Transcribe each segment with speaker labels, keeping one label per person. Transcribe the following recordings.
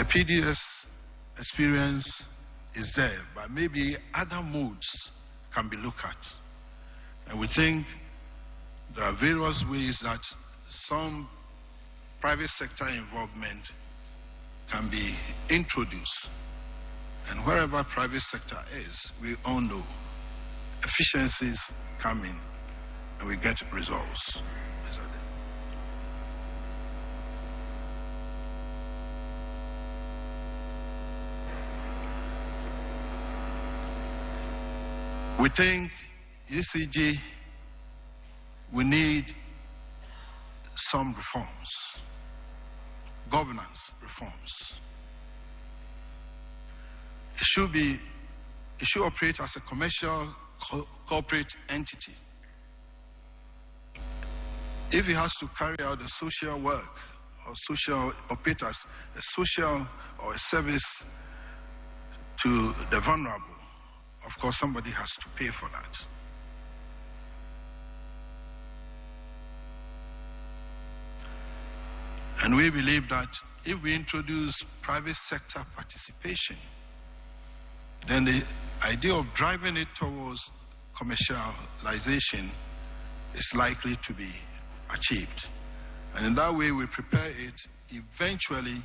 Speaker 1: The PDS experience is there, but maybe other modes can be looked at. And we think there are various ways that some private sector involvement can be introduced. And wherever private sector is, we all know efficiencies come in and we get results. We think AICC, we need some reforms, governance reforms. It should operate as a commercial corporate entity. If it has to carry out the social work or operate as a social or a service to the vulnerable, of course somebody has to pay for that. And we believe that if we introduce private sector participation, then the idea of driving it towards commercialization is likely to be achieved. And in that way, we prepare it eventually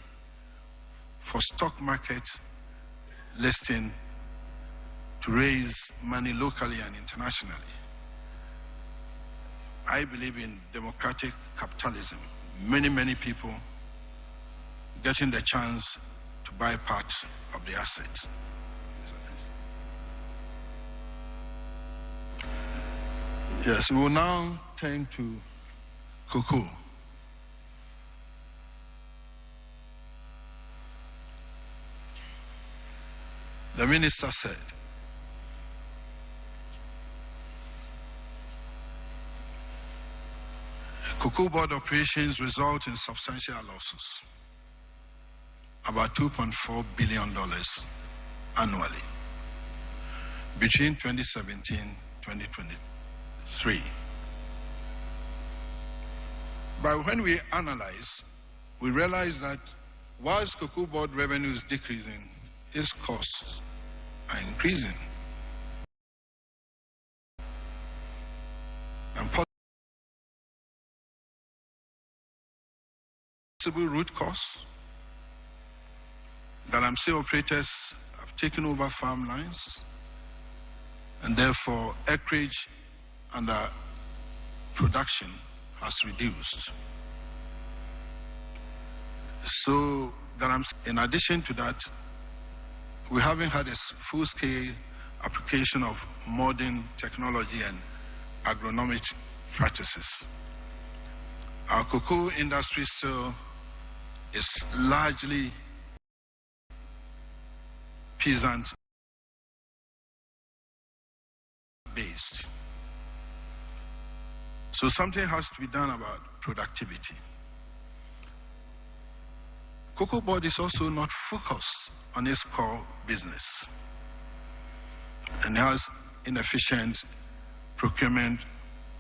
Speaker 1: for stock market listing to raise money locally and internationally. I believe in democratic capitalism. Many people getting the chance to buy part of the asset. Yes, we will now turn to cocoa. The minister said, cocoa board operations result in substantial losses, about $2.4 billion annually between 2017 and 2023. But when we analyze, we realize that whilst cocoa board revenue is decreasing, its costs are increasing. And possible root cause, Galamsey operators have taken over farmlands, and therefore acreage under production has reduced. So in addition to that, we haven't had a full-scale application of modern technology and agronomic practices. Our cocoa industry still is largely peasant based. So something has to be done about productivity. Cocoa board is also not focused on its core business and has inefficient procurement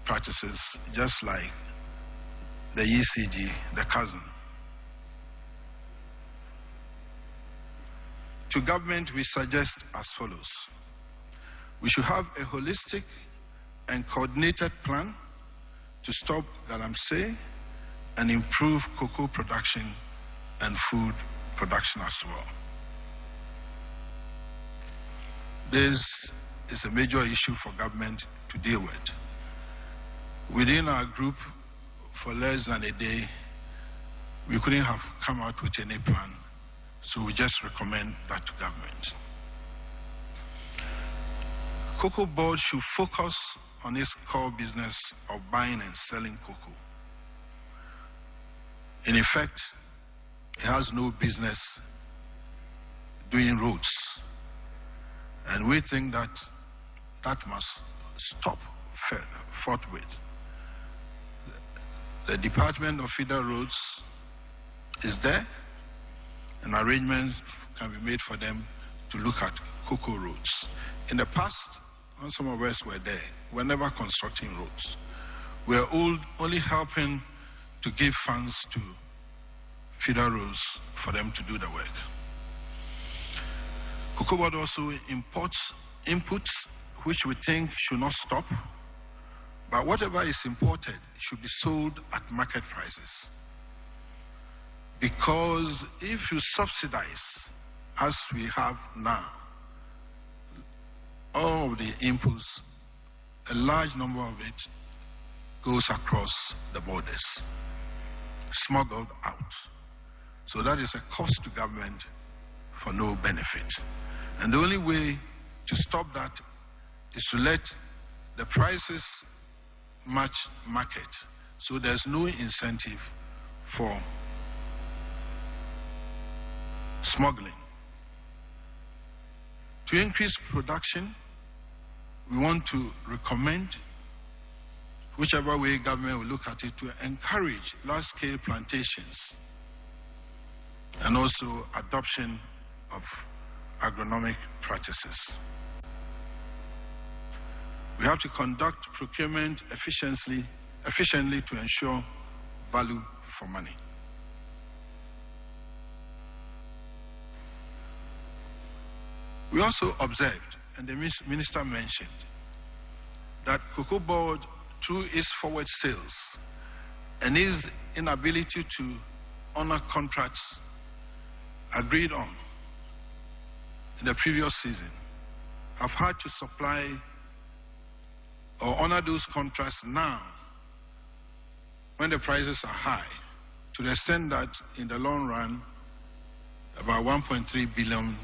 Speaker 1: practices, just like the AICC, the cousin. To government, we suggest as follows. We should have a holistic and coordinated plan to stop Galamsey and improve cocoa production and food production as well. This is a major issue for government to deal with. Within our group, for less than a day, we couldn't have come out with any plan, so we just recommend that to government. Cocoa board should focus on its core business of buying and selling cocoa. In effect, it has no business doing roads. And we think that that must stop forthwith. The Department of Feeder Roads is there, and arrangements can be made for them to look at cocoa roads. In the past, when some of us were there, we were never constructing roads. We were only helping to give funds to feeder roads for them to do the work. Cocoa Board also imports inputs which we think should not stop, but whatever is imported should be sold at market prices. Because if you subsidize, as we have now, all of the inputs, a large number of it goes across the borders, smuggled out. So that is a cost to government for no benefit. And the only way to stop that is to let the prices match market. So there's no incentive for smuggling. To increase production, we want to recommend, whichever way government will look at it, to encourage large-scale plantations and also adoption of agronomic practices. We have to conduct procurement efficiently to ensure value for money. We also observed, and the minister mentioned, that Cocoa Board, through its forward sales and its inability to honor contracts agreed on in the previous season, have had to supply or honor those contracts now when the prices are high, to the extent that in the long run, about $1.3 billion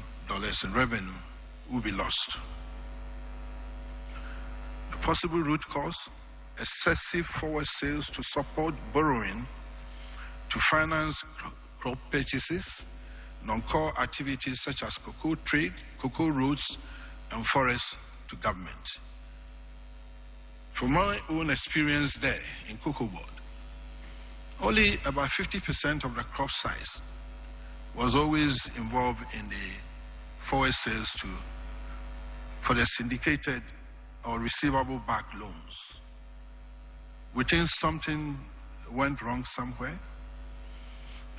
Speaker 1: in revenue will be lost. The possible root cause: excessive forward sales to support borrowing to finance crop purchases, non-core activities such as cocoa trade, cocoa roads, and forests to government. From my own experience there in Cocoa Board, only about 50% of the crop size was always involved in the forward sales for the syndicated or receivable back loans. We think something went wrong somewhere,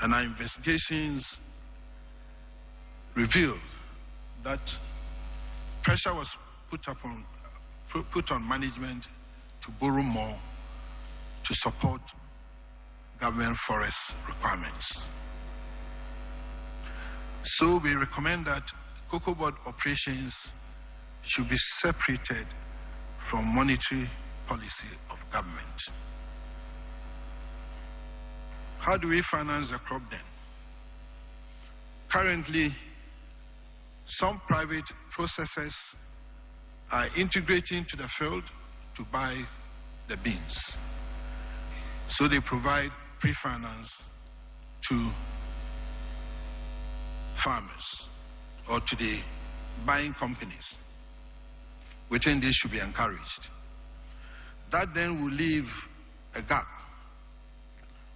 Speaker 1: and our investigations revealed that pressure was put on management to borrow more to support government forest requirements. So we recommend that Cocoa Board operations should be separated from monetary policy of government. How do we finance the crop then? Currently, some private processors are integrating to the field to buy the beans. So they provide pre-finance to farmers or to the buying companies. We think this should be encouraged. That then will leave a gap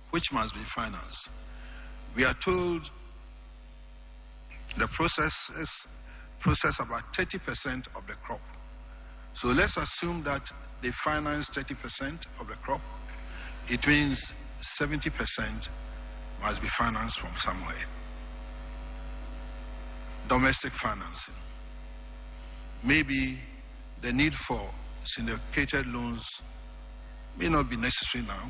Speaker 1: which must be financed. We are told the processors process about 30% of the crop. So let's assume that they finance 30% of the crop. It means 70% must be financed from somewhere. Domestic financing. Maybe the need for syndicated loans may not be necessary now,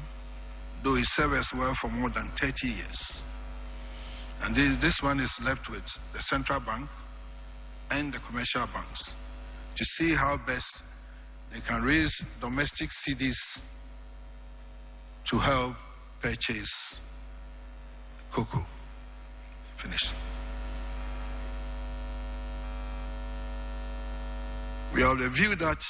Speaker 1: though it served us well for more than 30 years. And this one is left with the central bank and the commercial banks to see how best they can raise domestic CDs to help purchase cocoa. Finished. We have the view that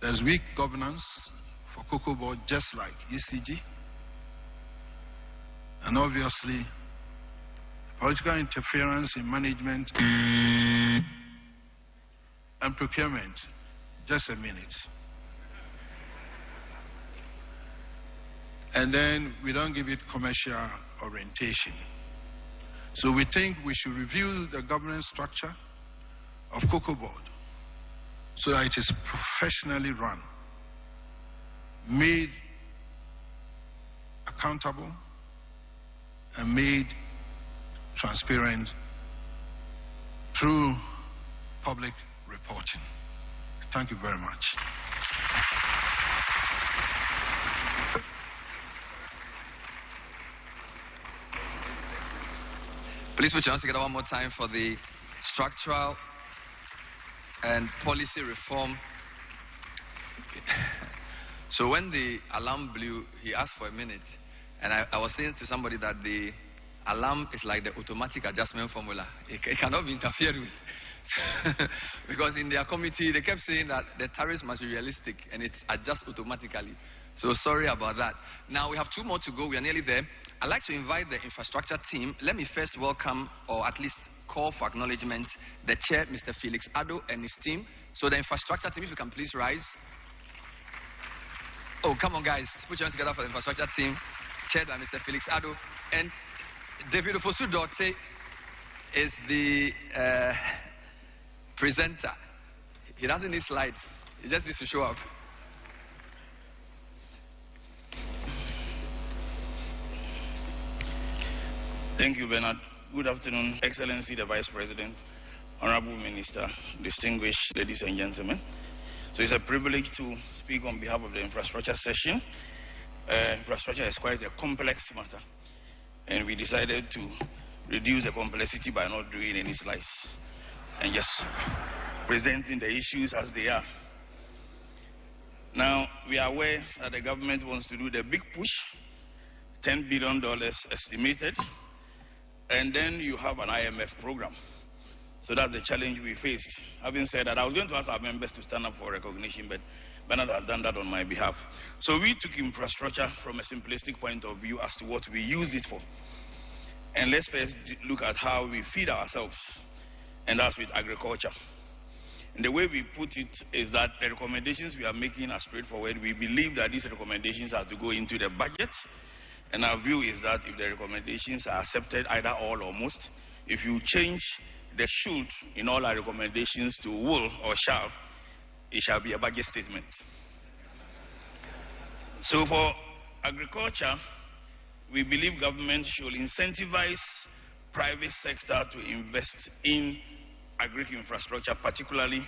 Speaker 1: there's weak governance for Cocoa Board, just like ECG, and obviously political interference in management and procurement. Just a minute. And then we don't give it commercial orientation. So we think we should review the governance structure of Cocoa Board so that it is professionally run, made accountable, and made transparent through public reporting. Thank you very much.
Speaker 2: Please put your hands together one more time for the structural and policy reform. So when the alarm blew, he asked for a minute, and I was saying to somebody that the alarm is like the automatic adjustment formula. It cannot be interfered with. Because in their committee, they kept saying that the tariffs must be realistic and it adjusts automatically. So sorry about that. Now we have 2 more to go. We are nearly there. I'd like to invite the infrastructure team. Let me first welcome, or at least call for acknowledgement, the chair, Mr. Felix Addo, and his team. So the infrastructure team, if you can please rise. Oh, come on, guys. Put your hands together for the infrastructure team, chaired by Mr. Felix Addo. And David Oposu-Dorte is the presenter. He doesn't need slides. He just needs to show up.
Speaker 3: Thank you, Bernard. Good afternoon, Excellency the Vice President, Honorable Minister, distinguished ladies and gentlemen. So it's a privilege to speak on behalf of the infrastructure session. Infrastructure is quite a complex matter, and we decided to reduce the complexity by not doing any slides and just presenting the issues as they are. Now, we are aware that the government wants to do the big push, $10 billion estimated, and then you have an IMF program. So that's the challenge we faced. Having said that, I was going to ask our members to stand up for recognition, but Bernard has done that on my behalf. So we took infrastructure from a simplistic point of view as to what we use it for. And let's first look at how we feed ourselves, and that's with agriculture. And the way we put it is that the recommendations we are making are straightforward. We believe that these recommendations are to go into the budget. And our view is that if the recommendations are accepted, either all or most, if you change the should in all our recommendations to will or shall, it shall be a budget statement. So for agriculture, we believe government should incentivize private sector to invest in agri infrastructure, particularly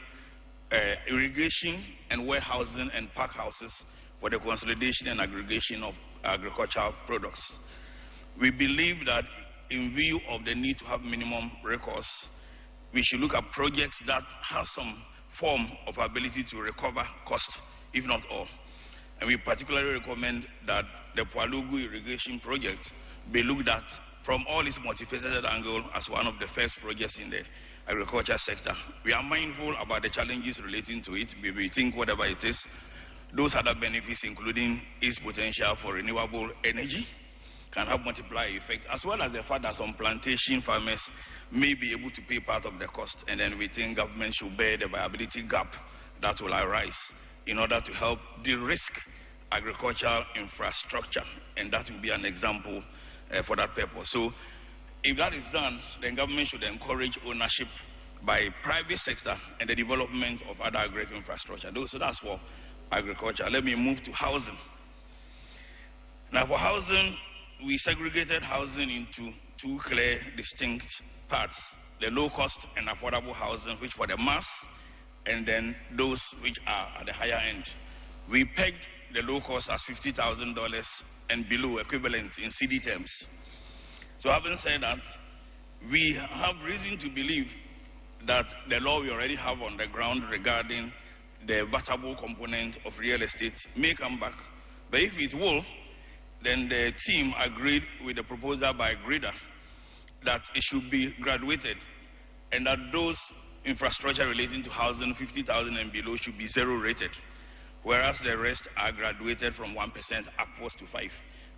Speaker 3: irrigation and warehousing and pack houses for the consolidation and aggregation of agricultural products. We believe that in view of the need to have minimum recourse, we should look at projects that have some form of ability to recover cost, if not all. And we particularly recommend that the Pualugu irrigation project be looked at from all its multifaceted angle as one of the first projects in the agriculture sector. We are mindful about the challenges relating to it. We think whatever it is, those other benefits, including its potential for renewable energy, can have multiplier effect, as well as the fact that some plantation farmers may be able to pay part of the cost, and then we think government should bear the viability gap that will arise in order to help de-risk agricultural infrastructure, and that will be an example for that purpose. So if that is done, then government should encourage ownership by private sector and the development of other agri infrastructure. So that's for agriculture. Let me move to housing. Now for housing, we segregated housing into 2 clear, distinct parts: the low-cost and affordable housing, which for the mass, and then those which are at the higher end. We pegged the low cost as $50,000 and below, equivalent in CD terms. So having said that, we have reason to believe that the law we already have on the ground regarding the vatable component of real estate may come back. But if it will, then the team agreed with the proposal by Grida that it should be graduated, and that those infrastructure relating to housing, 50,000 and below, should be 0 rated, whereas the rest are graduated from 1% upwards to 5%.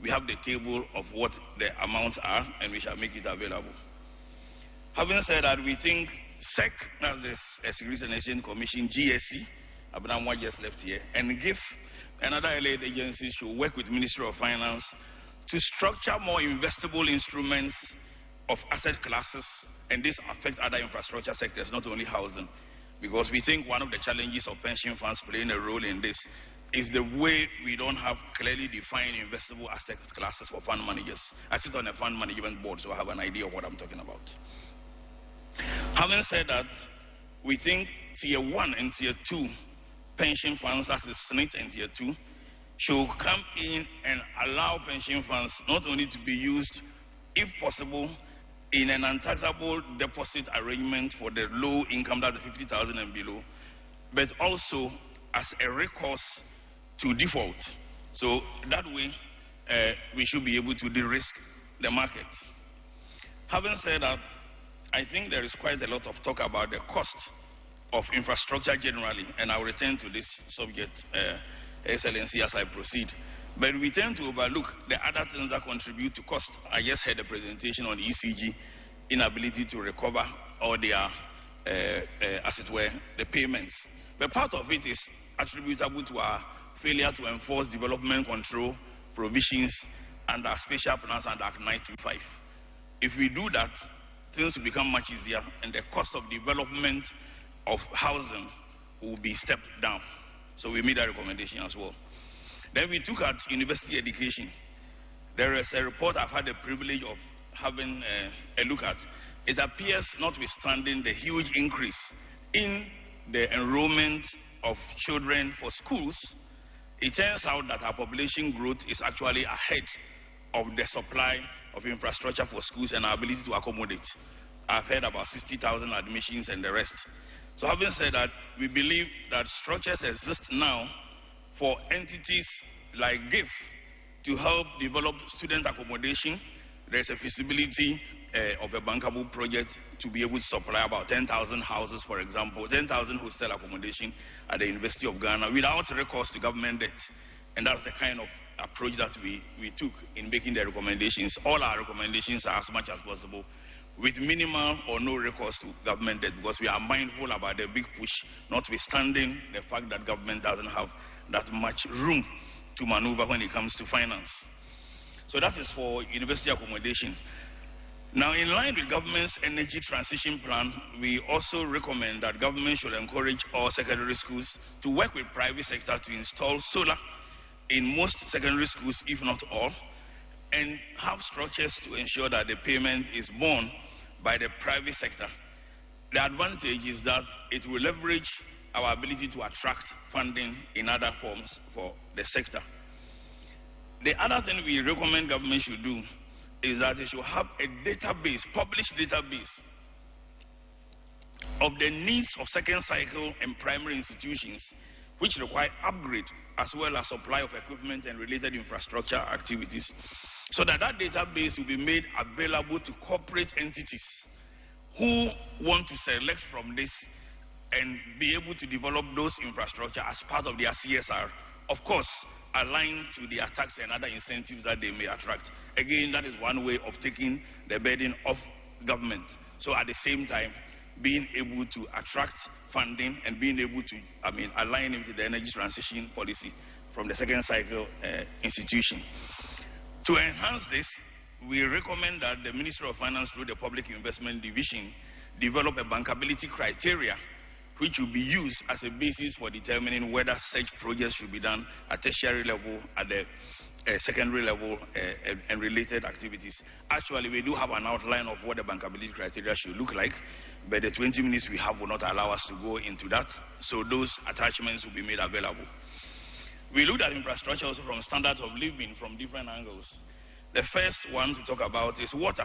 Speaker 3: We have the table of what the amounts are, and we shall make it available. Having said that, we think SEC, that's the Securities and Exchange Commission, GSC, Abnamwa just left here, and GIF and other allied agencies should work with Ministry of Finance to structure more investable instruments of asset classes, and this affect other infrastructure sectors, not only housing, because we think one of the challenges of pension funds playing a role in this is the way we don't have clearly defined investable asset classes for fund managers. I sit on a fund management board, so I have an idea of what I'm talking about. Having said that, we think Tier 1 and Tier 2 pension funds, as is SNIT and Tier 2, should come in and allow pension funds not only to be used, if possible, in an untaxable deposit arrangement for the low income, that's the 50,000 and below, but also as a recourse to default. So that way, we should be able to de-risk the market. Having said that, I think there is quite a lot of talk about the cost of infrastructure generally, and I'll return to this subject, Excellency, as I proceed. But we tend to overlook the other things that contribute to cost. I just heard a presentation on ECG, inability to recover all their, as it were, the payments. But part of it is attributable to our failure to enforce development control provisions under special plans under Act 925. If we do that, things will become much easier, and the cost of development of housing will be stepped down. So we made that recommendation as well. Then we took at university education. There is a report I've had the privilege of having a look at. It appears, notwithstanding the huge increase in the enrollment of children for schools, it turns out that our population growth is actually ahead of the supply of infrastructure for schools and our ability to accommodate. I've heard about 60,000 admissions and the rest. So having said that, we believe that structures exist now for entities like GIF to help develop student accommodation. There's a feasibility of a bankable project to be able to supply about 10,000 houses, for example, 10,000 hostel accommodation at the University of Ghana without recourse to government debt. And that's the kind of approach that we took in making the recommendations. All our recommendations are as much as possible with minimal or no recourse to government debt, because we are mindful about the big push, notwithstanding the fact that government doesn't have that much room to maneuver when it comes to finance. So that is for university accommodation. Now, in line with government's energy transition plan, we also recommend that government should encourage all secondary schools to work with private sector to install solar in most secondary schools, if not all, and have structures to ensure that the payment is borne by the private sector. The advantage is that it will leverage our ability to attract funding in other forms for the sector. The other thing we recommend government should do is that they should have a database, published database, of the needs of second cycle and primary institutions which require upgrade as well as supply of equipment and related infrastructure activities, so that that database will be made available to corporate entities who want to select from this and be able to develop those infrastructure as part of their CSR. Of course, aligned to their tax and other incentives that they may attract. Again, that is one way of taking the burden off government. So at the same time, being able to attract funding and being able to, align it with the energy transition policy from the second cycle institution. To enhance this, we recommend that the Ministry of Finance through the Public Investment Division develop a bankability criteria which will be used as a basis for determining whether such projects should be done at tertiary level, at the secondary level, and related activities. Actually, we do have an outline of what the bankability criteria should look like, but the 20 minutes we have will not allow us to go into that, so those attachments will be made available. We looked at infrastructure also from standards of living from different angles. The first one to talk about is water.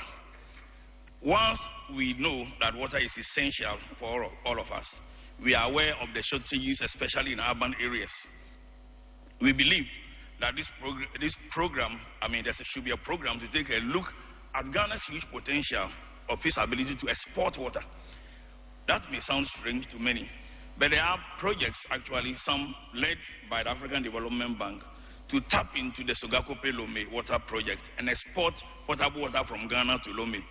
Speaker 3: Once we know that water is essential for all of us, we are aware of the shortages, especially in urban areas. We believe that this program, there should be a program to take a look at Ghana's huge potential of its ability to export water. That may sound strange to many, but there are projects, actually, some led by the African Development Bank, to tap into the Sogakope Lome water project and export potable water from Ghana to Lome.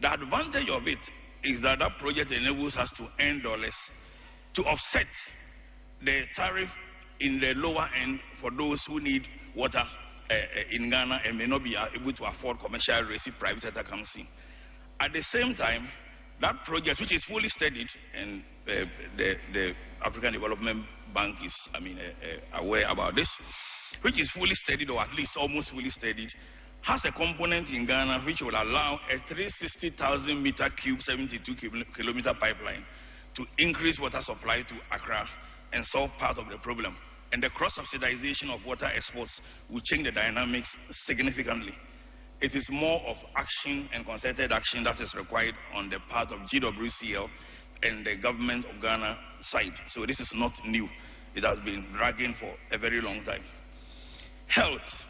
Speaker 3: The advantage of it is that that project enables us to earn dollars to offset the tariff in the lower end for those who need water in Ghana and may not be able to afford commercial rates if private sector comes in. At the same time, that project, which is fully studied and the African Development Bank is, aware about this, which is fully studied, or at least almost fully studied, has a component in Ghana which will allow a 360,000 meter cube, 72 kilometer pipeline to increase water supply to Accra and solve part of the problem. And the cross-subsidization of water exports will change the dynamics significantly. It is more of action and concerted action that is required on the part of GWCL and the government of Ghana side. So this is not new. It has been dragging for a very long time. Health.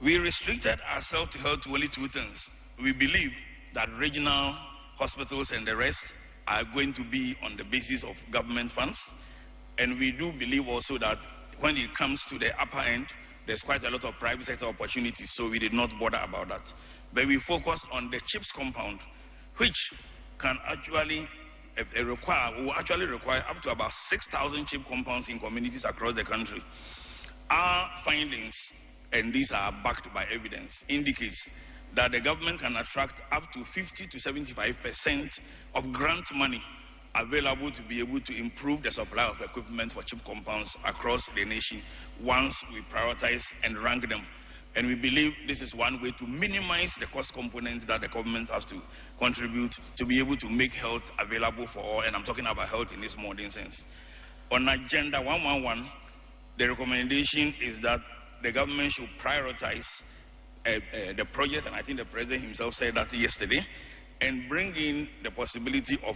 Speaker 3: We restricted ourselves to health to only two things. We believe that regional hospitals and the rest are going to be on the basis of government funds. And we do believe also that when it comes to the upper end, there's quite a lot of private sector opportunities, so we did not bother about that. But we focused on the CHIPS compound, which can actually will actually require up to about 6,000 chip compounds in communities across the country. Our findings, and these are backed by evidence, indicates that the government can attract up to 50 to 75% of grant money available to be able to improve the supply of equipment for chip compounds across the nation once we prioritize and rank them. And we believe this is one way to minimize the cost component that the government has to contribute to be able to make health available for all, and I'm talking about health in this modern sense. On Agenda 111, the recommendation is that the government should prioritize the project, and I think the president himself said that yesterday, and bring in the possibility of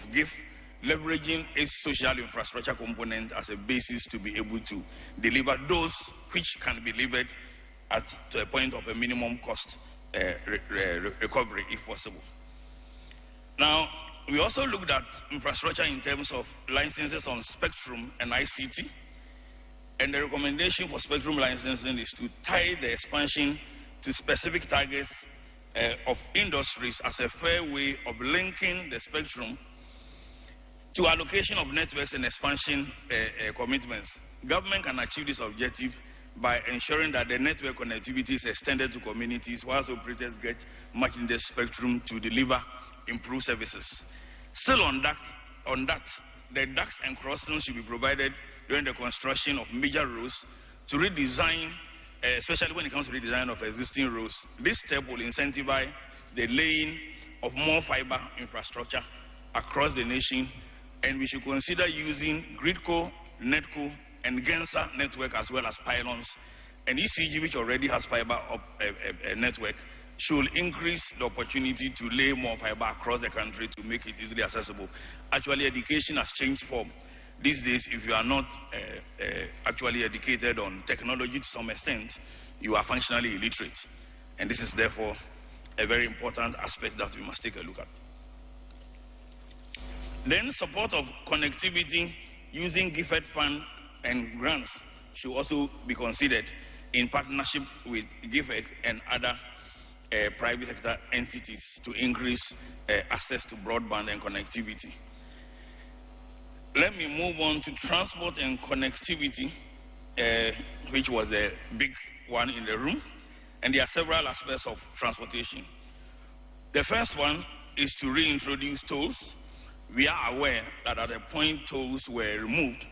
Speaker 3: leveraging its social infrastructure component as a basis to be able to deliver those which can be delivered to a point of a minimum cost recovery if possible. Now, we also looked at infrastructure in terms of licenses on spectrum and ICT, and the recommendation for spectrum licensing is to tie the expansion to specific targets of industries as a fair way of linking the spectrum to allocation of networks and expansion commitments. Government can achieve this objective by ensuring that the network connectivity is extended to communities whilst operators get much in the spectrum to deliver improved services. Still on that, the ducts and crossings should be provided during the construction of major roads to redesign, especially when it comes to redesign of existing roads. This step will incentivize the laying of more fiber infrastructure across the nation, and we should consider using Gridco, Netco, and Gensa network as well as pylons. And ECG, which already has fiber network, should increase the opportunity to lay more fiber across the country to make it easily accessible. Actually, education has changed form. These days, if you are not actually educated on technology to some extent, you are functionally illiterate. And this is therefore a very important aspect that we must take a look at. Then support of connectivity using GIFED fund and grants should also be considered in partnership with GIFED and other private sector entities to increase access to broadband and connectivity. Let me move on to transport and connectivity, which was a big one in the room. And there are several aspects of transportation. The first one is to reintroduce tolls. We are aware that at the point tolls were removed,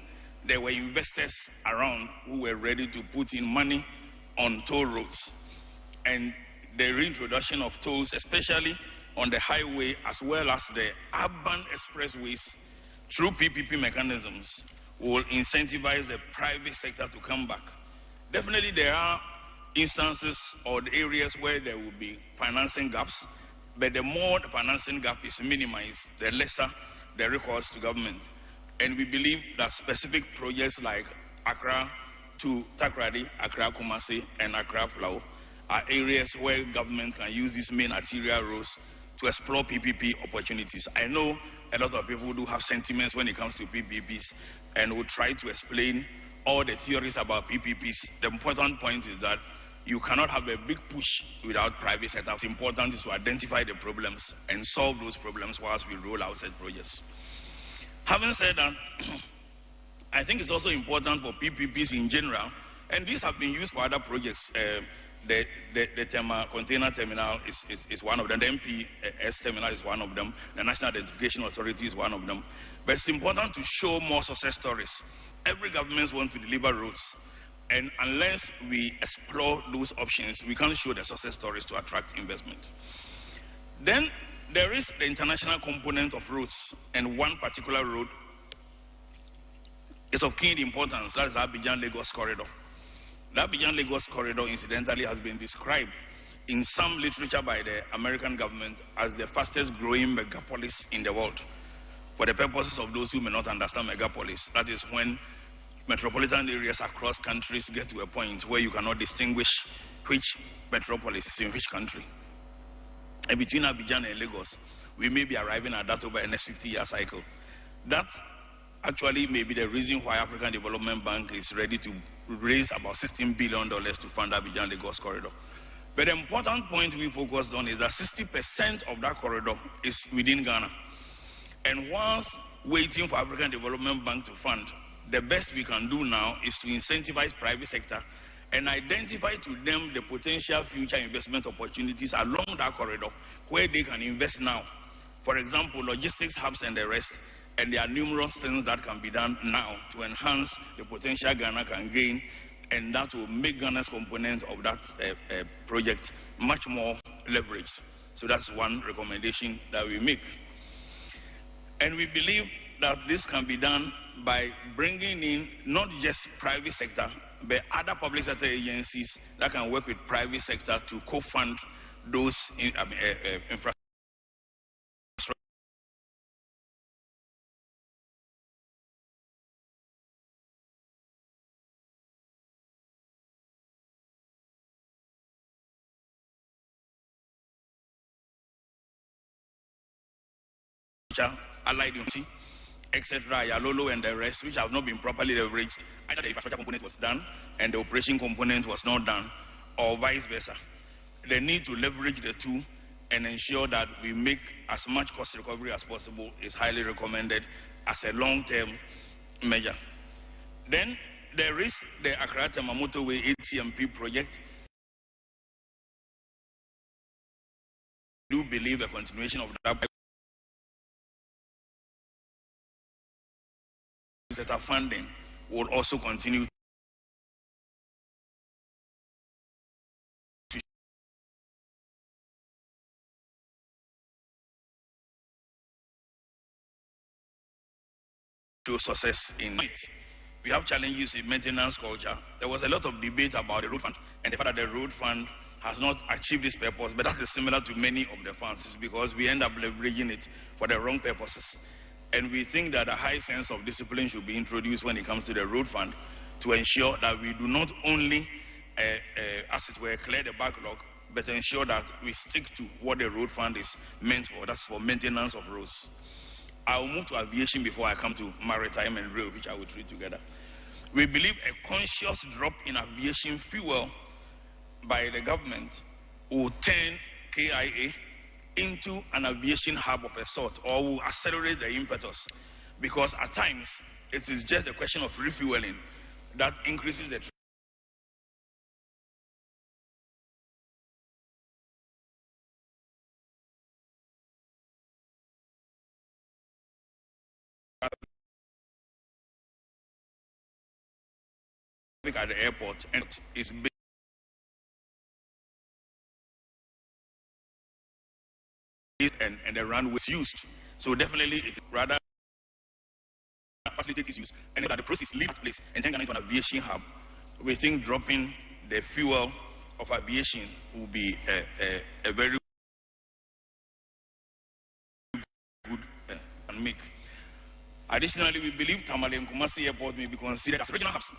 Speaker 3: there were investors around who were ready to put in money on toll roads. And the reintroduction of tolls, especially on the highway as well as the urban expressways through PPP mechanisms, will incentivize the private sector to come back. Definitely there are instances or the areas where there will be financing gaps, but the more the financing gap is minimized, the lesser the recourse to government. And we believe that specific projects like Accra to Takrady, Accra Kumasi, and Accra Flow are areas where government can use these main arterial roads to explore PPP opportunities. I know a lot of people do have sentiments when it comes to PPPs and will try to explain all the theories about PPPs. The important point is that you cannot have a big push without private sector. What's important is to identify the problems and solve those problems whilst we roll out said projects. Having said that, I think it's also important for PPPs in general, and these have been used for other projects. the Tema container terminal is one of them. The MPS terminal is one of them. The National Identification Authority is one of them. But it's important to show more success stories. Every government wants to deliver roads. And unless we explore those options, we can't show the success stories to attract investment. Then there is the international component of roads, and one particular road is of key importance. That is the Abidjan-Lagos corridor. The Abidjan-Lagos corridor, incidentally, has been described in some literature by the American government as the fastest growing megapolis in the world. For the purposes of those who may not understand megapolis, that is when metropolitan areas across countries get to a point where you cannot distinguish which metropolis is in which country. And between Abidjan and Lagos, we may be arriving at that over the next 50-year cycle. That actually may be the reason why African Development Bank is ready to raise about $16 billion to fund Abidjan-Lagos corridor. But the important point we focused on is that 60% of that corridor is within Ghana. And whilst waiting for African Development Bank to fund, the best we can do now is to incentivize private sector and identify to them the potential future investment opportunities along that corridor where they can invest now. For example, logistics hubs and the rest. And there are numerous things that can be done now to enhance the potential Ghana can gain, and that will make Ghana's component of that project much more leveraged. So that's one recommendation that we make. And we believe that this can be done by bringing in not just private sector, but other public sector agencies that can work with private sector to co-fund those infrastructure. Allied Unity, etc., Yalolo and the rest, which have not been properly leveraged. Either the infrastructure component was done and the operation component was not done, or vice versa. The need to leverage the two and ensure that we make as much cost recovery as possible is highly recommended as a long-term measure. Then there is the Accra-Tema Motorway ATMP project. I do believe the continuation of that funding will also continue to success in it. We have challenges in maintenance culture. There was a lot of debate about the road fund and the fact that the road fund has not achieved its purpose, but that is similar to many of the funds. It's because we end up leveraging it for the wrong purposes. And we think that a high sense of discipline should be introduced when it comes to the road fund to ensure that we do not only, as it were, clear the backlog, but ensure that we stick to what the road fund is meant for. That's for maintenance of roads. I'll move to aviation before I come to maritime and rail, which I will treat together. We believe a conscious drop in aviation fuel by the government will turn KIA into an aviation hub of a sort, or will accelerate the impetus, because at times it is just a question of refueling that increases the at the airport, and is and the runway is used. So definitely it is rather facilitate its use, and that the process leave that place and turn into an aviation hub. We think dropping the fuel of aviation will be a very good and make. Additionally, we believe Tamale and Kumasi Airport may be considered as regional hubs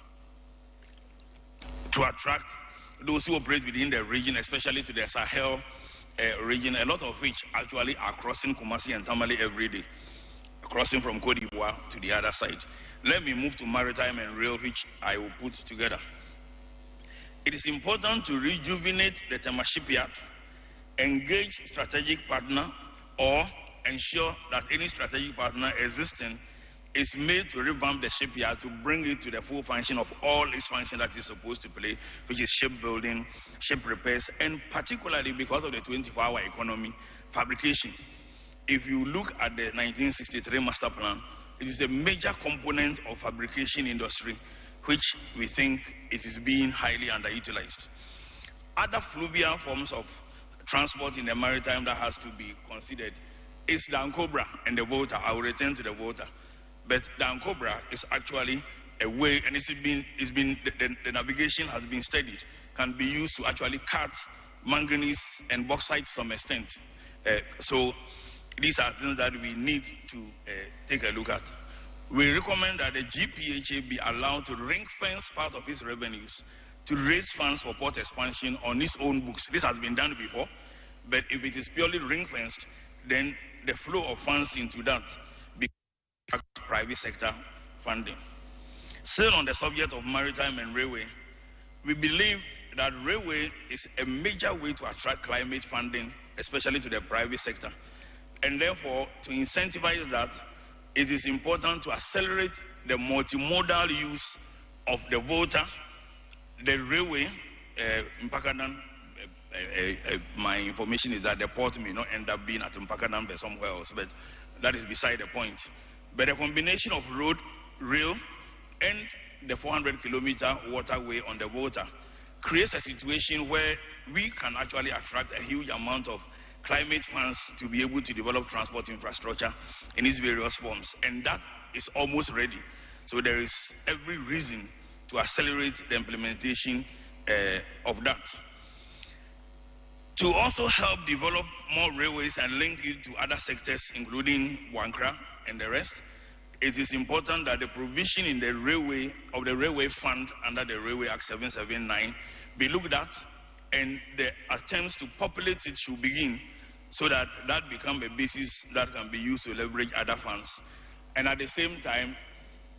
Speaker 3: to attract those who operate within the region, especially to the Sahel region, a lot of which actually are crossing Kumasi and Tamale every day, crossing from Cote d'Ivoire to the other side. Let me move to maritime and rail, which I will put together. It is important to rejuvenate the Tema shipyard, engage strategic partner, or ensure that any strategic partner existing is made to revamp the shipyard to bring it to the full function of all its function that it's supposed to play, which is shipbuilding, ship repairs, and particularly because of the 24-hour economy, fabrication. If you look at the 1963 master plan, it is a major component of fabrication industry, which we think it is being highly underutilized. Other fluvial forms of transport in the maritime that has to be considered is the Ancobra and the Volta. I will return to the Volta. But the Ancobra is actually a way, and the navigation has been studied, can be used to actually cut manganese and bauxite to some extent. So these are things that we need to take a look at. We recommend that the GPHA be allowed to ring-fence part of its revenues to raise funds for port expansion on its own books. This has been done before, but if it is purely ring-fenced, then the flow of funds into that becomes private sector funding. Still on the subject of maritime and railway, we believe that railway is a major way to attract climate funding, especially to the private sector. And therefore, to incentivize that, it is important to accelerate the multimodal use of the Volta, the railway, in Mpakadan. My information is that the port may not end up being at Mpakadan but somewhere else, but that is beside the point. But a combination of road, rail, and the 400-kilometer waterway on the Volta creates a situation where we can actually attract a huge amount of climate funds to be able to develop transport infrastructure in its various forms, and that is almost ready. So there is every reason to accelerate the implementation of that. To also help develop more railways and link it to other sectors, including Wankra and the rest, it is important that the provision in the railway fund under the Railway Act 779 be looked at, and the attempts to populate it should begin, so that that becomes a basis that can be used to leverage other funds. And at the same time,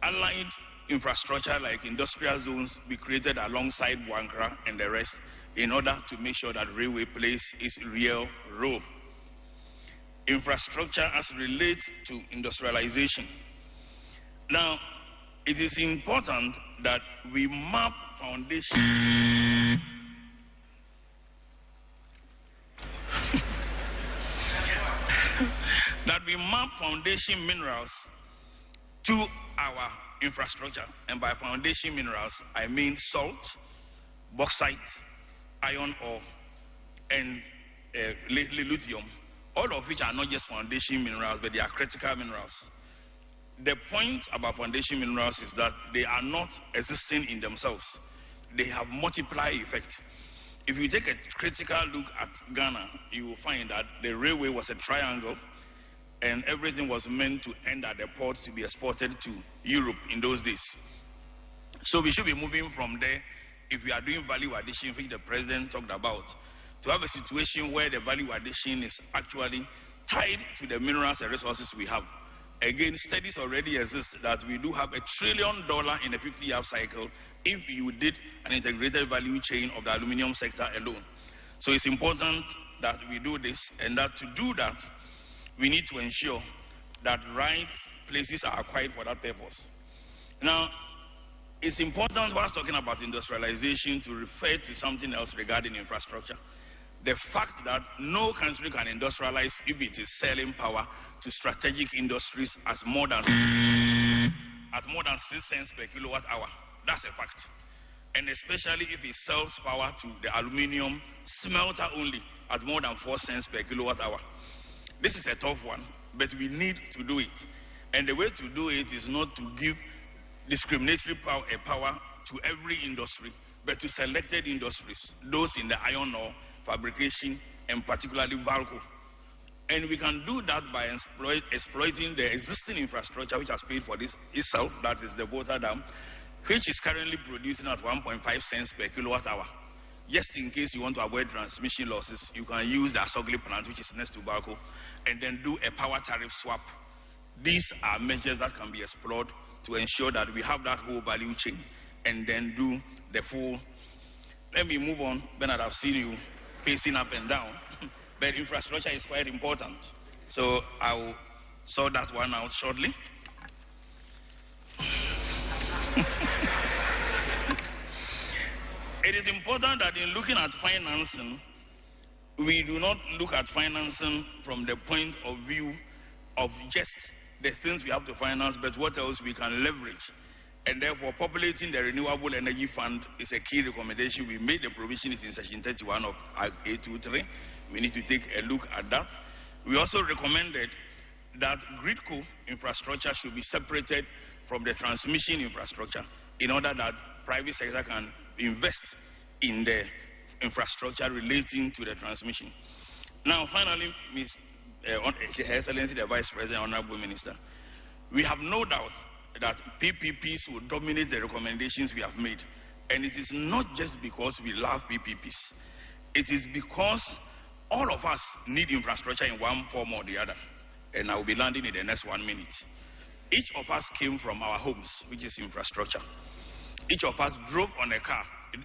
Speaker 3: allied infrastructure like industrial zones be created alongside Wankra and the rest in order to make sure that railway plays its real role. Infrastructure as relates to industrialization. Now, it is important that we map foundation minerals to our infrastructure. And by foundation minerals, I mean salt, bauxite, iron ore, and lithium, all of which are not just foundation minerals, but they are critical minerals. The point about foundation minerals is that they are not existing in themselves. They have multiply effect. If you take a critical look at Ghana, you will find that the railway was a triangle, and everything was meant to end at the port to be exported to Europe in those days. So we should be moving from there, if we are doing value addition, which the president talked about, to have a situation where the value addition is actually tied to the minerals and resources we have. Again, studies already exist that we do have $1 trillion in a 50-year cycle if you did an integrated value chain of the aluminum sector alone. So it's important that we do this, and that to do that, we need to ensure that right places are acquired for that purpose. Now, it's important while talking about industrialization to refer to something else regarding infrastructure. The fact that no country can industrialize if it is selling power to strategic industries at more than 6 cents per kilowatt hour. That's a fact. And especially if it sells power to the aluminium smelter only at more than 4 cents per kilowatt hour. This is a tough one, but we need to do it. And the way to do it is not to give discriminatory power to every industry, but to selected industries, those in the iron ore, fabrication, and particularly Valco. And we can do that by exploiting the existing infrastructure which has paid for this itself, that is the Volta Dam, which is currently producing at 1.5 cents per kilowatt hour. Just in case you want to avoid transmission losses, you can use the Asogli plant, which is next to Valco, and then do a power tariff swap. These are measures that can be explored to ensure that we have that whole value chain, and then do the full. Let me move on. Bernard, I've seen you pacing up and down, but infrastructure is quite important. So I will sort that one out shortly. It is important that in looking at financing, we do not look at financing from the point of view of just the things we have to finance, but what else we can leverage. And therefore, populating the Renewable Energy Fund is a key recommendation. We made the provision is in section 31 of Act 823. We need to take a look at that. We also recommended that grid-co infrastructure should be separated from the transmission infrastructure in order that private sector can invest in the infrastructure relating to the transmission. Now, finally, Her Excellency the Vice President, Honorable Minister, we have no doubt that PPPs will dominate the recommendations we have made. And it is not just because we love PPPs. It is because all of us need infrastructure in one form or the other. And I will be landing in the next 1 minute. Each of us came from our homes, which is infrastructure. Each of us drove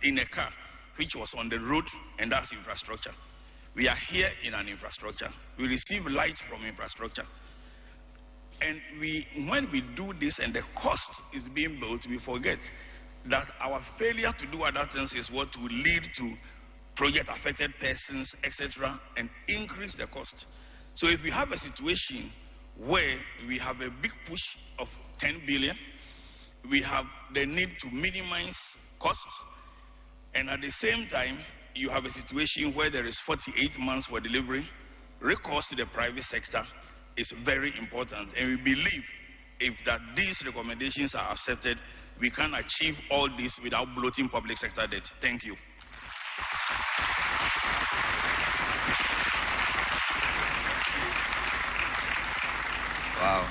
Speaker 3: in a car, which was on the road, and that's infrastructure. We are here in an infrastructure. We receive light from infrastructure. And when we do this and the cost is being built, we forget that our failure to do other things is what will lead to project affected persons, etc., and increase the cost. So if we have a situation where we have a big push of 10 billion, we have the need to minimize costs, and at the same time, you have a situation where there is 48 months for delivery, recourse to the private sector is very important. And we believe if that these recommendations are accepted, we can achieve all this without bloating public sector debt. Thank you.
Speaker 2: Wow.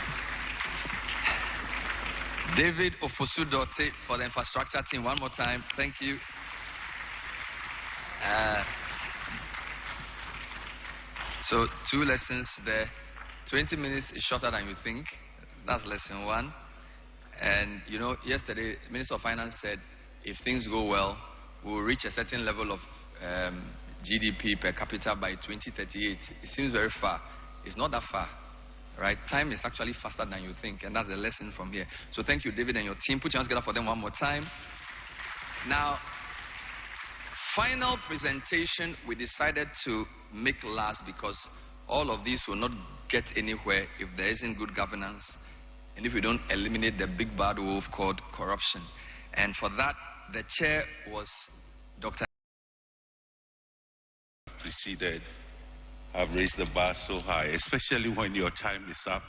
Speaker 2: David Ofosu-Dorte for the infrastructure team. One more time. Thank you. So 2 lessons there. 20 minutes is shorter than you think. That's lesson 1. And you know, yesterday, the Minister of Finance said if things go well, we will reach a certain level of GDP per capita by 2038. It seems very far. It's not that far, right? Time is actually faster than you think, and that's the lesson from here. So thank you, David, and your team. Put your hands together for them one more time. Now, final presentation we decided to make last because all of these will not get anywhere if there isn't good governance and if we don't eliminate the big bad wolf called corruption. And for that, the chair was Dr.
Speaker 4: Preceded have raised the bar so high, especially when your time is up,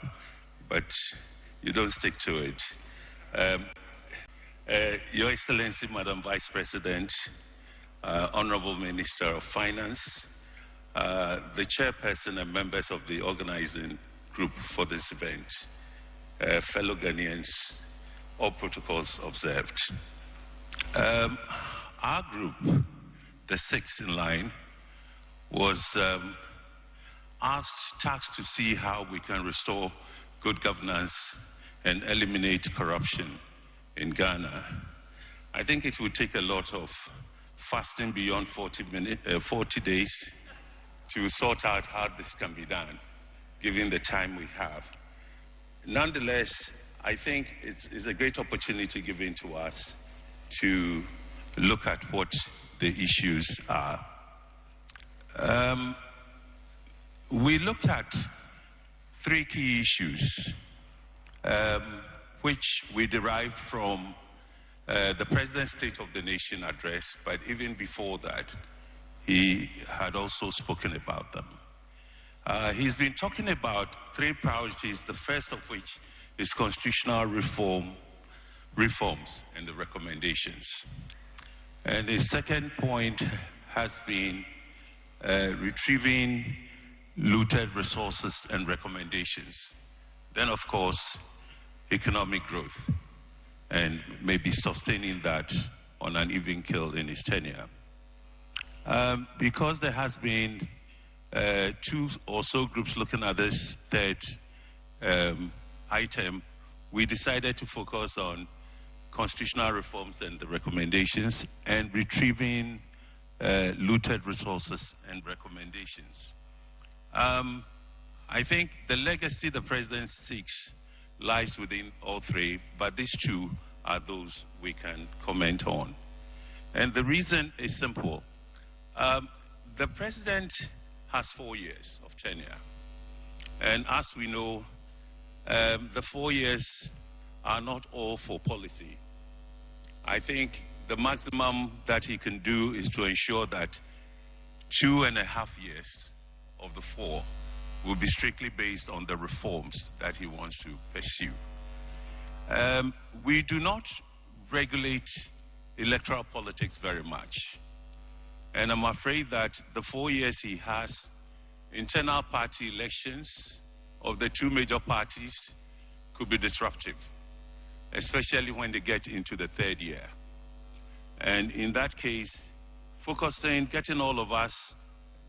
Speaker 4: but you don't stick to it. Your Excellency, Madam Vice President, Honorable Minister of Finance, the chairperson and members of the organizing group for this event, fellow Ghanaians, all protocols observed. Our group, the 6th in line, was tasked to see how we can restore good governance and eliminate corruption in Ghana. I think it would take a lot of fasting beyond 40 days to sort out how this can be done, given the time we have. Nonetheless, I think it's a great opportunity given to us to look at what the issues are. We looked at 3 key issues, which we derived from the President's State of the Nation address, but even before that, he had also spoken about them. He's been talking about 3 priorities, the first of which is constitutional reforms and the recommendations. And his second point has been retrieving looted resources and recommendations. Then, of course, economic growth and maybe sustaining that on an even keel in his tenure. Because there has been 2 or so groups looking at this third item, we decided to focus on constitutional reforms and the recommendations and retrieving looted resources and recommendations. I think the legacy the President seeks lies within all 3, but these 2 are those we can comment on. And the reason is simple. The president has 4 years of tenure. And as we know, the 4 years are not all for policy. I think the maximum that he can do is to ensure that 2.5 years of the 4 will be strictly based on the reforms that he wants to pursue. We do not regulate electoral politics very much. And I'm afraid that the 4 years he has, internal party elections of the 2 major parties could be disruptive, especially when they get into the 3rd year. And in that case, focusing, getting all of us,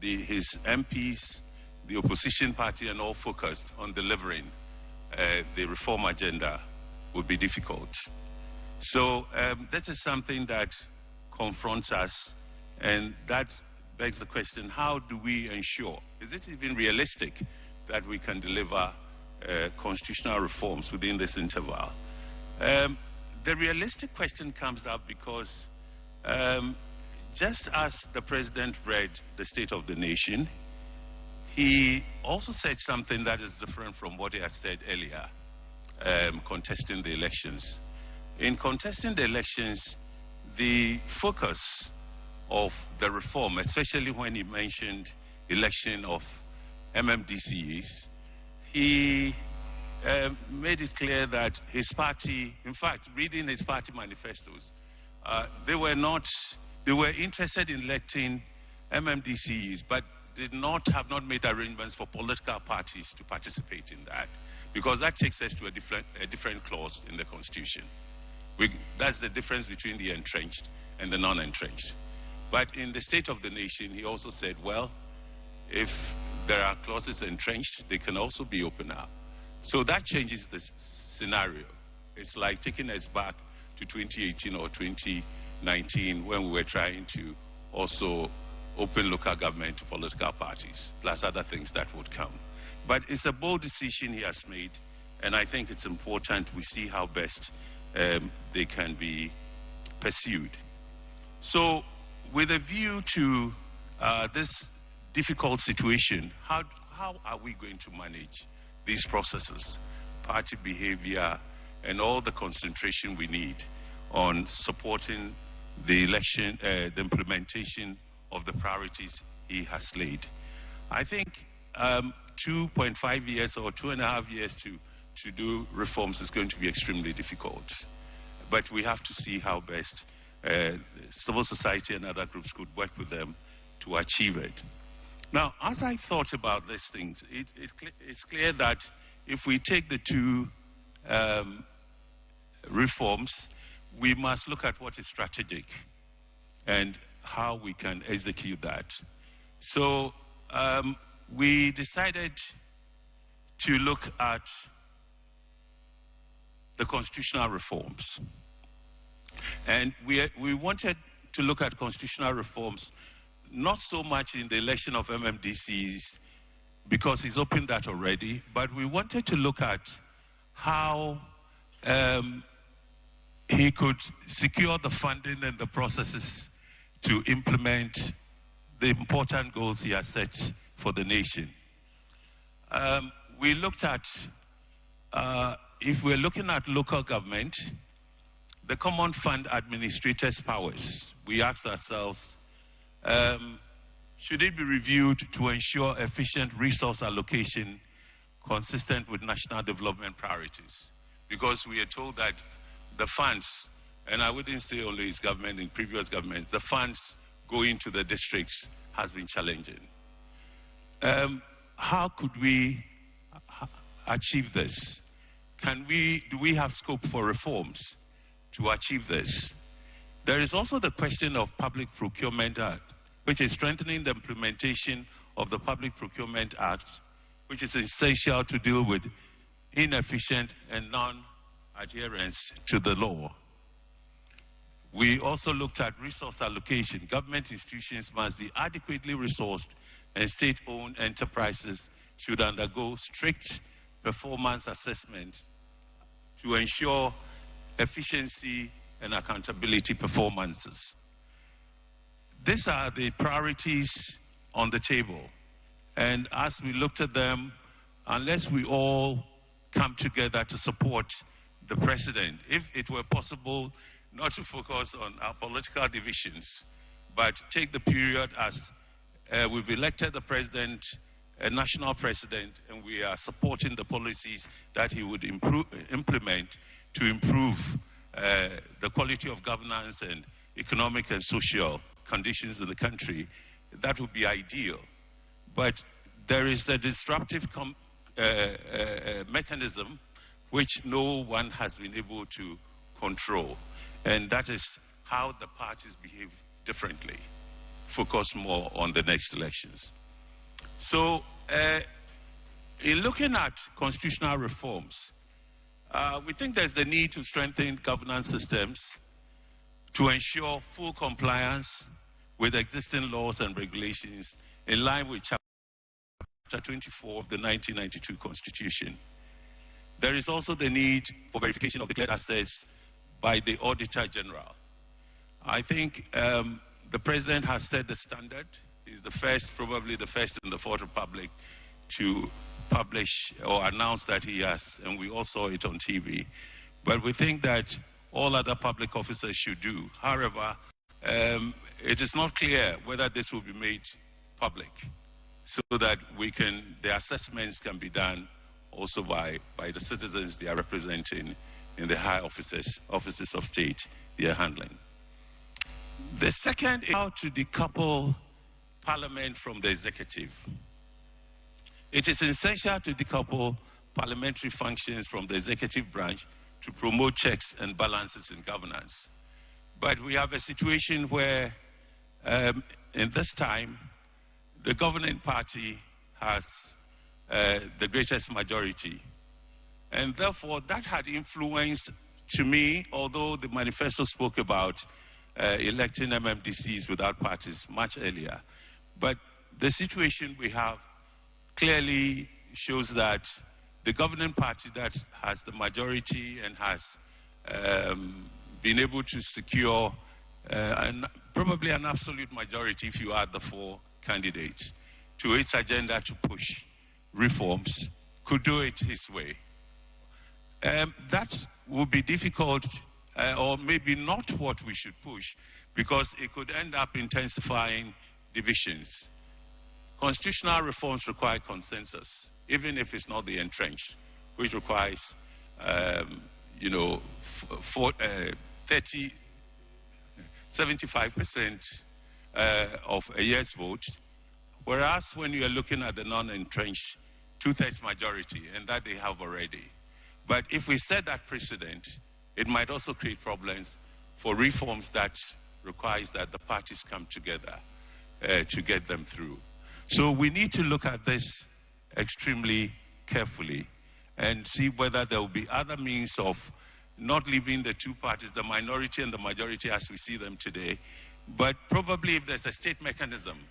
Speaker 4: his MPs, the opposition party, and all focused on delivering the reform agenda would be difficult. So this is something that confronts us, and that begs the question, how do we ensure, is it even realistic that we can deliver constitutional reforms within this interval? The realistic question comes up because just as the president read the State of the Nation, he also said something that is different from what he has said earlier, contesting the elections. In contesting the elections, the focus of the reform, especially when he mentioned election of MMDCs, he made it clear that his party, in fact, reading his party manifestos, they were interested in electing MMDCs, but have not made arrangements for political parties to participate in that, because that takes us to a different clause in the Constitution. That's the difference between the entrenched and the non-entrenched. But in the State of the Nation, he also said, well, if there are clauses entrenched, they can also be opened up. So that changes the scenario. It's like taking us back to 2018 or 2019 when we were trying to also open local government to political parties, plus other things that would come. But it's a bold decision he has made, and I think it's important we see how best they can be pursued. So with a view to this difficult situation, how are we going to manage these processes, party behavior, and all the concentration we need on supporting the election, the implementation of the priorities he has laid? I think 2.5 years or 2.5 years to do reforms is going to be extremely difficult. But we have to see how best civil society and other groups could work with them to achieve it. Now, as I thought about these things, it's clear that if we take the 2 reforms, we must look at what is strategic and how we can execute that. So we decided to look at the constitutional reforms. And we wanted to look at constitutional reforms not so much in the election of MMDCs, because he's opened that already, but we wanted to look at how he could secure the funding and the processes to implement the important goals he has set for the nation. We looked at, if we're looking at local government, the Common Fund Administrator's powers, we asked ourselves, should it be reviewed to ensure efficient resource allocation consistent with national development priorities? Because we are told that the funds, and I wouldn't say only his government, in previous governments, the funds going to the districts has been challenging. How could we achieve this? Do we have scope for reforms to achieve this? There is also the question of Public Procurement Act, which is strengthening the implementation of the Public Procurement Act, which is essential to deal with inefficient and non-adherence to the law. We also looked at resource allocation. Government institutions must be adequately resourced, and state-owned enterprises should undergo strict performance assessment to ensure efficiency, and accountability performances. These are the priorities on the table. And as we looked at them, unless we all come together to support the president, if it were possible not to focus on our political divisions, but take the period as we've elected the president, a national president, and we are supporting the policies that he would implement to improve the quality of governance and economic and social conditions in the country, that would be ideal. But there is a disruptive mechanism which no one has been able to control, and that is how the parties behave differently, focus more on the next elections. So, in looking at constitutional reforms, we think there's the need to strengthen governance systems to ensure full compliance with existing laws and regulations in line with Chapter 24 of the 1992 Constitution. There is also the need for verification of declared assets by the Auditor General. I think the President has set the standard. He's the first, probably the first in the Fourth Republic to publish or announce that he has, and we all saw it on TV. But we think that all other public officers should do. However, it is not clear whether this will be made public so that the assessments can be done also by the citizens they are representing in the high offices of state they are handling. The second is how to decouple Parliament from the executive. It is essential to decouple parliamentary functions from the executive branch to promote checks and balances in governance. But we have a situation where, in this time, the governing party has the greatest majority. And therefore, that had influenced, to me, although the manifesto spoke about electing MMDCs without parties much earlier. But the situation we have clearly shows that the governing party that has the majority and has been able to secure probably an absolute majority if you add the four candidates to its agenda to push reforms could do it his way. That would be difficult or maybe not what we should push, because it could end up intensifying divisions. Constitutional reforms require consensus, even if it's not the entrenched, which requires, 75% of a yes vote, whereas when you are looking at the non-entrenched, 2/3 majority, and that they have already. But if we set that precedent, it might also create problems for reforms that requires that the parties come together to get them through. So we need to look at this extremely carefully and see whether there will be other means of not leaving the two parties, the minority and the majority as we see them today, but probably if there's a state mechanism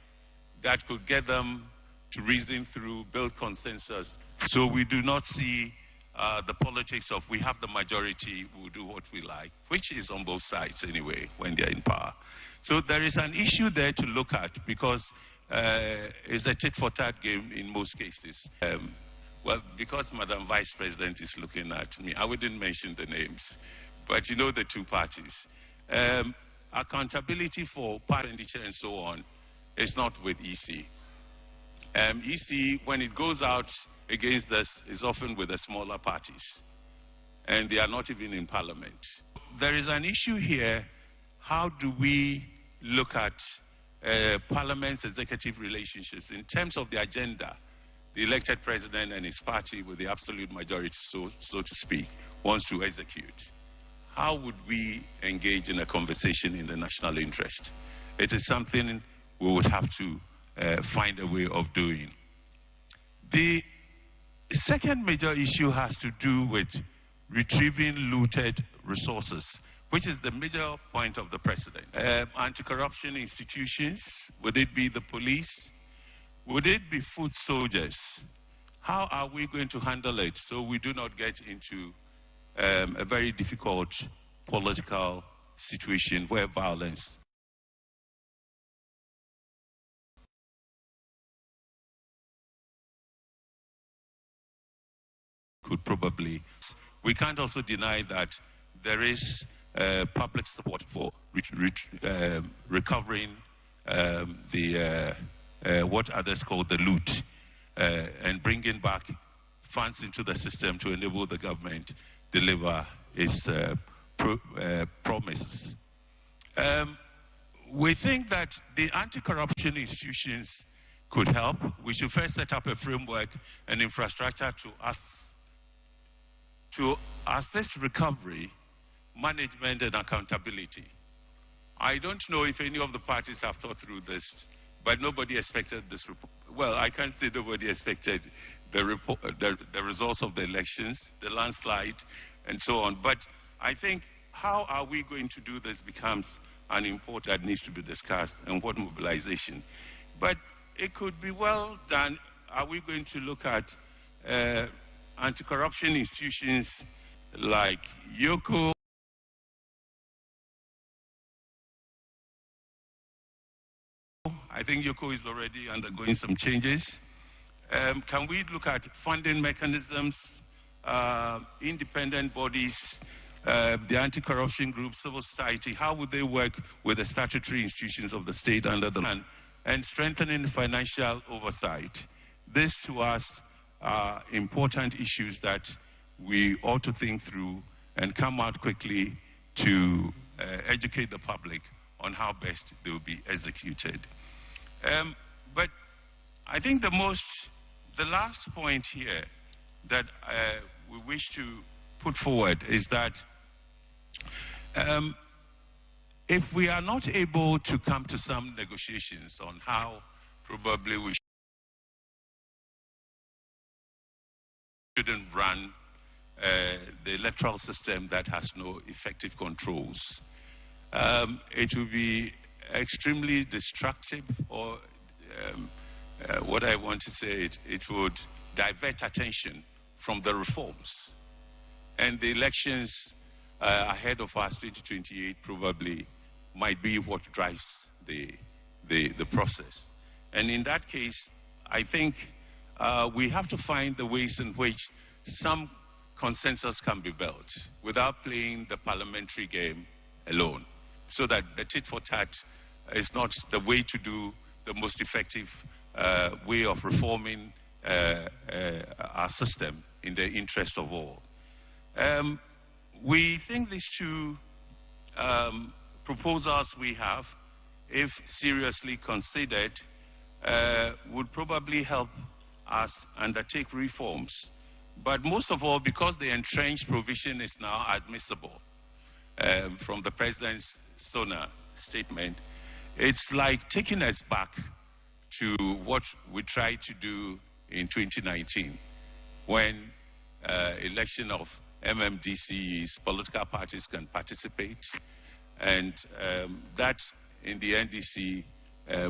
Speaker 4: that could get them to reason through, build consensus, so we do not see the politics of we have the majority, we'll do what we like, which is on both sides anyway when they're in power. So there is an issue there to look at, because it's a tit-for-tat game in most cases. Well, because Madam Vice President is looking at me, I wouldn't mention the names, but you know the two parties. Accountability for party expenditure and so on is not with EC. EC, when it goes out against this, is often with the smaller parties, and they are not even in Parliament. There is an issue here. How do we look at Parliament's executive relationships in terms of the agenda the elected president and his party with the absolute majority, so to speak, wants to execute? How would we engage in a conversation in the national interest? It is something we would have to find a way of doing. The second major issue has to do with retrieving looted resources, which is the major point of the president. Anti-corruption institutions, would it be the police? Would it be foot soldiers? How are we going to handle it so we do not get into a very difficult political situation where violence could probably. We can't also deny that there is public support for recovering what others call the loot and bringing back funds into the system to enable the government deliver its promises. We think that the anti-corruption institutions could help. We should first set up a framework and infrastructure to assist recovery, management, and accountability. I don't know if any of the parties have thought through this, but nobody expected this report. Well, I can't say nobody expected the results of the elections, the landslide, and so on. But I think how are we going to do this becomes an important that needs to be discussed, and what mobilization. But it could be well done. Are we going to look at anti-corruption institutions like YOCO? I think YOCO is already undergoing some changes. Can we look at funding mechanisms, independent bodies, the anti-corruption groups, civil society? How would they work with the statutory institutions of the state under the plan? And strengthening financial oversight. This, to us, are important issues that we ought to think through and come out quickly to educate the public on how best they will be executed. But I think the last point here that we wish to put forward is that if we are not able to come to some negotiations on how probably we shouldn't run the electoral system that has no effective controls, it will be extremely destructive, or what I want to say, it would divert attention from the reforms. And the elections ahead of us, 2028, probably might be what drives the process. And in that case, I think we have to find the ways in which some consensus can be built without playing the parliamentary game alone, so that the tit for tat is not the way to do the most effective way of reforming our system in the interest of all. We think these two proposals we have, if seriously considered, would probably help us undertake reforms. But most of all, because the entrenched provision is now admissible from the President's SONA statement, it's like taking us back to what we tried to do in 2019, when election of MMDCs, political parties can participate, and that in the NDC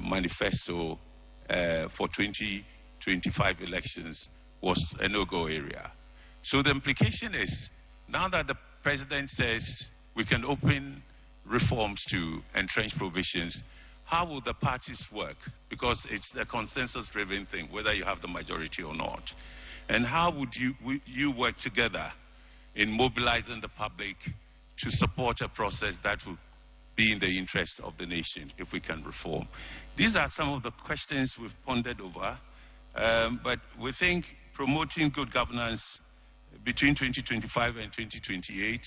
Speaker 4: manifesto for 2025 elections was a no-go area. So the implication is, now that the President says we can open reforms to entrenched provisions, how will the parties work? Because it's a consensus-driven thing, whether you have the majority or not. And how would you work together in mobilizing the public to support a process that will be in the interest of the nation if we can reform? These are some of the questions we've pondered over, but we think promoting good governance between 2025 and 2028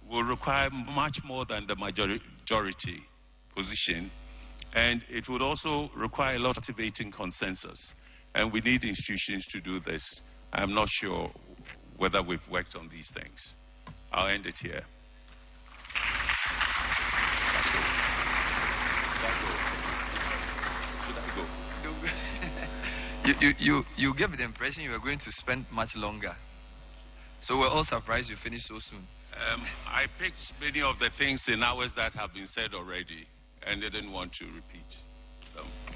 Speaker 4: will require much more than the majority position, and it would also require a lot of activating consensus, and we need institutions to do this. I'm not sure whether we've worked on these things. I'll end it here.
Speaker 2: You gave the impression you were going to spend much longer. So we're all surprised you finished so soon.
Speaker 4: I picked many of the things in hours that have been said already and didn't want to repeat.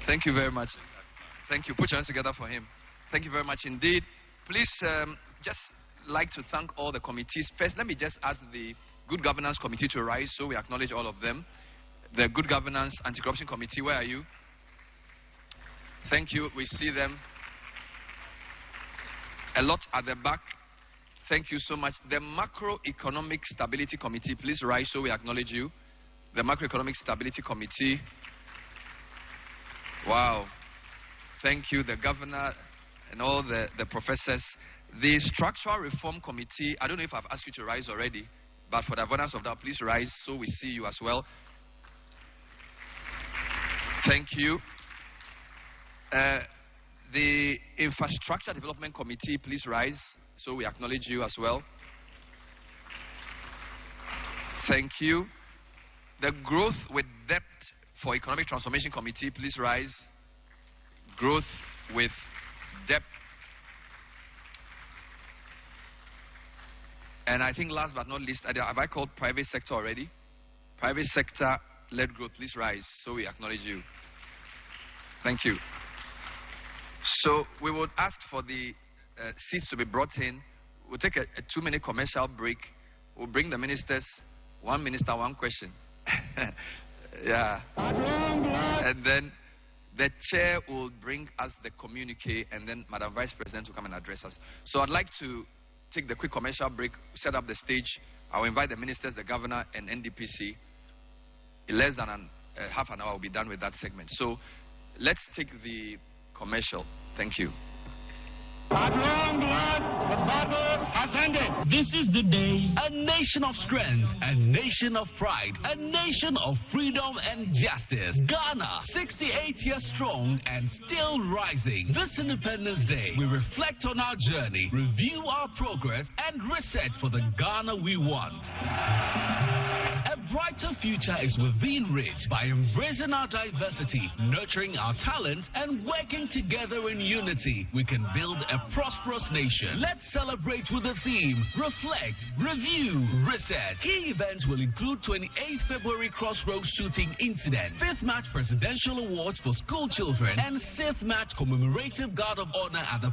Speaker 2: Thank you very much. Thank you. Put your hands together for him. Thank you very much indeed. Please just like to thank all the committees. First, let me just ask the Good Governance Committee to rise so we acknowledge all of them. The Good Governance Anti-Corruption Committee, where are you? Thank you. We see them. A lot at the back. Thank you so much. The Macroeconomic Stability Committee, please rise so we acknowledge you. The Macroeconomic Stability Committee. Wow. Thank you, the governor and all the professors. The Structural Reform Committee, I don't know if I've asked you to rise already, but for the avoidance of that, please rise so we see you as well. Thank you. The Infrastructure Development Committee, please rise so we acknowledge you as well. Thank you. The Growth with Depth for Economic Transformation Committee, please rise. Growth with Depth. And I think last but not least, have I called private sector already? Private sector-led growth, please rise so we acknowledge you. Thank you. So we would ask for the seats to be brought in. We'll take a 2-minute commercial break. We'll bring the ministers, one minister, one question. Yeah. And then the chair will bring us the communique, and then Madam Vice President will come and address us. So I'd like to take the quick commercial break, set up the stage. I'll invite the ministers, the governor, and NDPC. In less than half an hour, I'll be done with that segment. So let's take the commercial. Thank you.
Speaker 5: At long last, the battle has ended.
Speaker 6: This is the day, a nation of strength, a nation of pride, a nation of freedom and justice. Ghana, 68 years strong and still rising. This Independence Day, we reflect on our journey, review our progress, and reset for the Ghana we want. A brighter future is within reach by embracing our diversity, nurturing our talents, and working together in unity. We can build a prosperous nation. Let's celebrate with the theme, Reflect, Review, Reset. Key events will include 28th February Crossroads shooting incident, 5th March Presidential Awards for school children, and 6th March Commemorative Guard of Honor at the